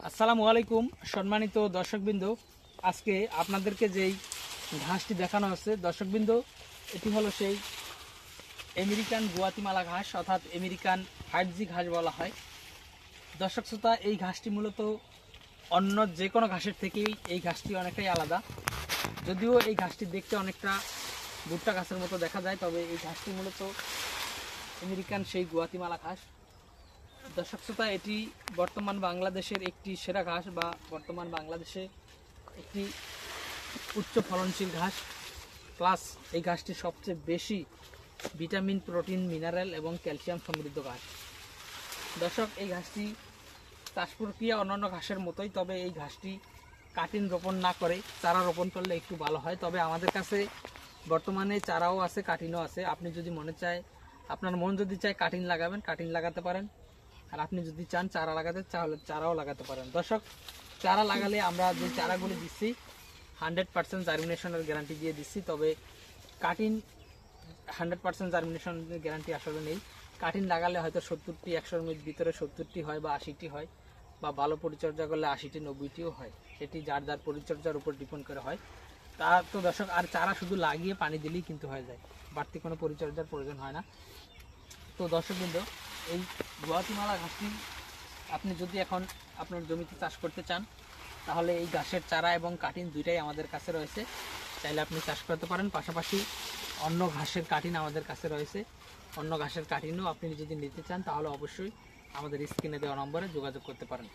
আসসালামু আলাইকুম সম্মানিত দর্শকবৃন্দ, আজকে আপনাদেরকে যেই ঘাসটি দেখানো হচ্ছে দর্শকবৃন্দ, এটি হলো সেই আমেরিকান গুয়াতিমালা ঘাস, অর্থাৎ আমেরিকান 5G ঘাস বলা হয়। দর্শক শ্রোতা, এই ঘাসটি মূলত অন্য যে কোনো ঘাসের থেকেই এই ঘাসটি অনেকটাই আলাদা। যদিও এই ঘাসটি দেখতে অনেকটা ভুট্টা ঘাসের মতো দেখা যায়, তবে এই ঘাসটি মূলত আমেরিকান সেই গুয়াতিমালা ঘাস। দর্শক শ্রোতা, এটি বর্তমান বাংলাদেশের একটি সেরা ঘাস বা বর্তমান বাংলাদেশে একটি উচ্চ ফলনশীল ঘাস, প্লাস এই ঘাসটি সবচেয়ে বেশি ভিটামিন, প্রোটিন, মিনারেল এবং ক্যালসিয়াম সমৃদ্ধ ঘাস। দর্শক, এই ঘাসটি চাষ প্রক্রিয়া অন্যান্য ঘাসের মতোই, তবে এই ঘাসটি কাটিং রোপণ না করে চারা রোপণ করলে একটু ভালো হয়। তবে আমাদের কাছে বর্তমানে চারাও আছে, কাটিংও আছে। আপনি যদি মনে চায়, আপনার মন যদি চায় কাটিং লাগাবেন, কাটিং লাগাতে পারেন। আর আপনি যদি চান চারা লাগাতে, তাহলে চারাও লাগাতে পারেন। দর্শক, চারা লাগালে আমরা যে চারাগুলি দিচ্ছি 100% জার্মিনেশনের গ্যারান্টি দিয়ে দিচ্ছি। তবে কাটিং 100% জার্মিনেশনের গ্যারান্টি আসলে নেই। কাটিং লাগালে হয়তো 70টি 100-এর ভিতরে 70টি হয় বা 80টি হয়, বা ভালো পরিচর্যা করলে 80টি 90টিও হয়। সেটি যার যার পরিচর্যার উপর ডিপেন্ড করে হয়। তা তো দর্শক, আর চারা শুধু লাগিয়ে পানি দিলেই কিন্তু হয়ে যায়, বাড়তি কোনো পরিচর্যার প্রয়োজন হয় না। তো দর্শকবৃন্দ, এই গুয়াতিমালা ঘাসটি আপনি যদি এখন আপনার জমিতে চাষ করতে চান, তাহলে এই ঘাসের চারা এবং কাটিং দুইটাই আমাদের কাছে রয়েছে। চাইলে আপনি চাষ করতে পারেন। পাশাপাশি অন্য ঘাসের কাটিং আমাদের কাছে রয়েছে। অন্য ঘাসের কাটিংও আপনি যদি নিতে চান, তাহলে অবশ্যই আমাদের স্ক্রিনে দেওয়া নম্বরে যোগাযোগ করতে পারেন।